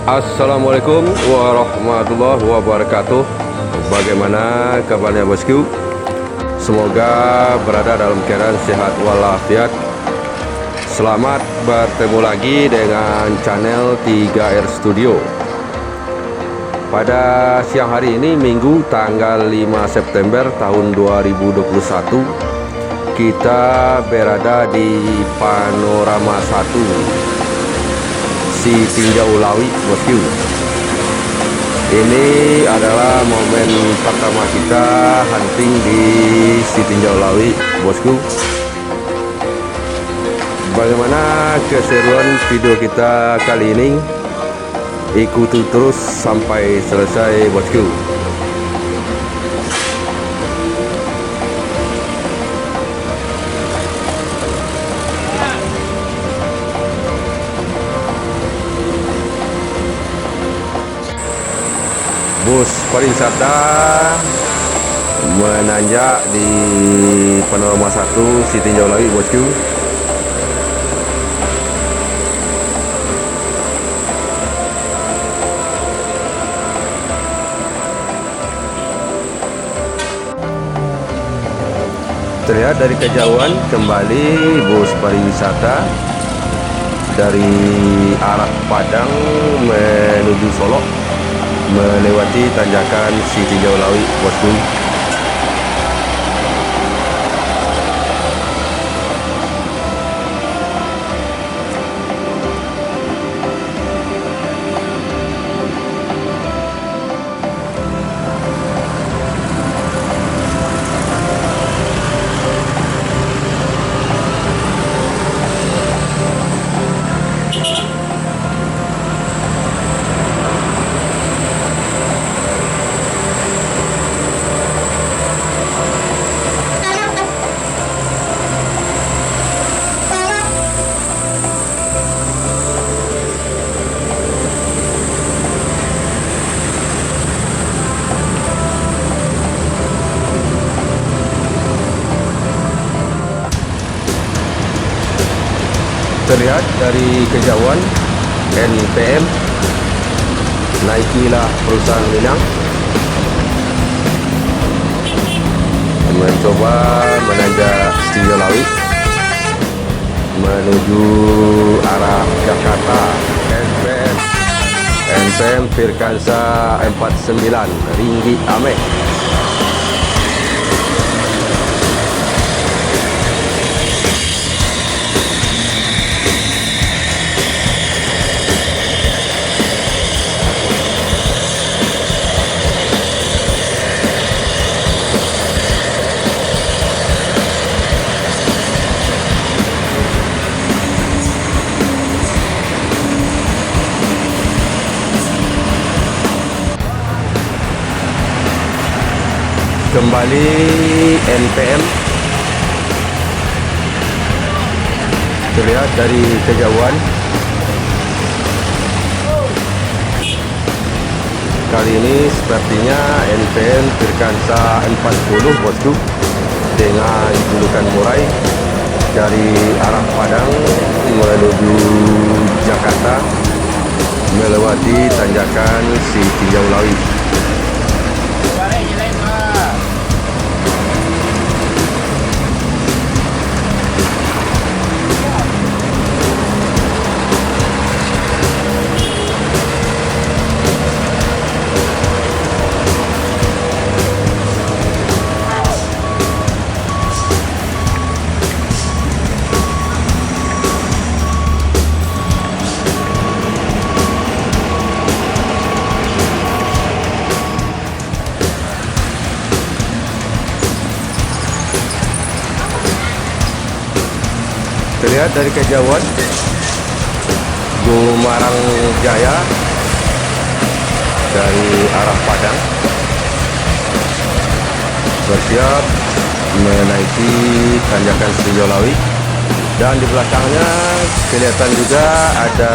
Assalamualaikum warahmatullahi wabarakatuh. Bagaimana kabarnya bosku? Semoga berada dalam keadaan sehat walafiat. Selamat bertemu lagi dengan channel 3R Studio. Pada siang hari ini Minggu tanggal 5 September tahun 2021, kita berada di Panorama 1 Sitinjau Lawi bosku. Ini adalah momen pertama kita hunting di Sitinjau Lawi bosku. Bagaimana keseruan video kita kali ini? Ikuti terus sampai selesai bosku. Bus pariwisata menanjak di Panorama 1 Sitinjau Lawi bosku. Terlihat dari kejauhan kembali bus pariwisata dari arah Padang menuju Solo, melewati tanjakan Sitinjau Lawi bosku. Terlihat dari kejauhan NPM naikilah perusahaan Minang mencoba menanjak Sitinjau Lawi menuju arah Jakarta. NPM Firkansa 49 Ringgit Ameh. Kembali NPM terlihat dari kejauhan. Kali ini sepertinya NPM Firkansa 40 bosku dengan julukan murai dari arah Padang menuju Jakarta melewati tanjakan Sitinjau Lawi. Terlihat dari kejauhan Gumarang Jaya dari arah Padang bersiap menaiki tanjakan Sitinjau Lawi, dan di belakangnya kelihatan juga ada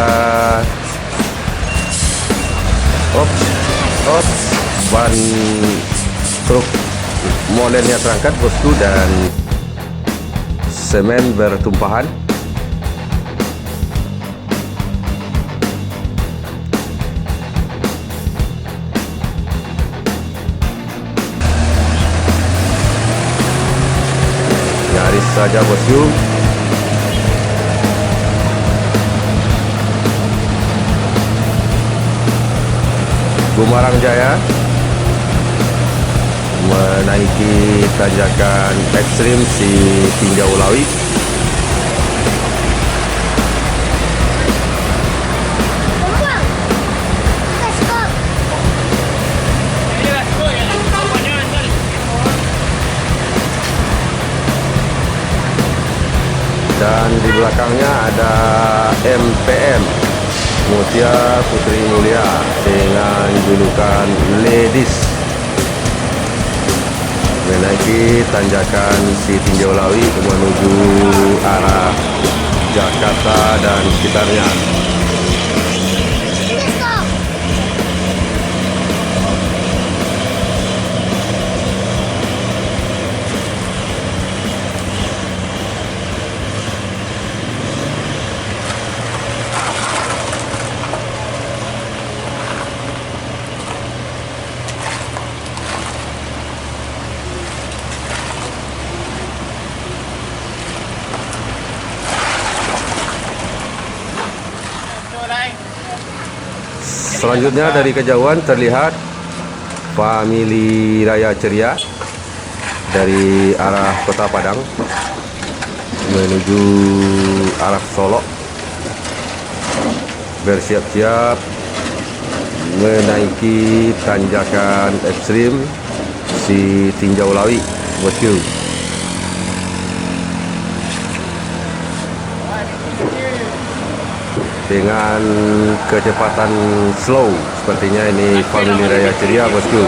ban truk molennya terangkat bosku, dan semen bertumpahan. garis saja bosku. Gumarang Jaya menaiki tanjakan ekstrim si Tinjau Lawi. Dan di belakangnya ada MPM Mutia Putri Mulia dengan julukan Ladies menaiki tanjakan si Tinjau Lawi menuju arah Jakarta dan sekitarnya. Selanjutnya dari kejauhan terlihat Famili Raya Ceria dari arah Kota Padang menuju arah Solo, bersiap-siap menaiki tanjakan ekstrim si Tinjau Lawi bosku. Dengan kecepatan slow, sepertinya ini Famili Raya Ceria bosku.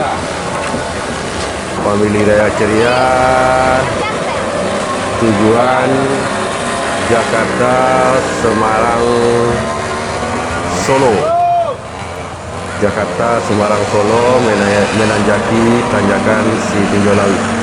Famili Raya Ceria tujuan Jakarta, Semarang, Solo. Jakarta, Semarang, Solo menanjaki tanjakan si Tinjau Lawi.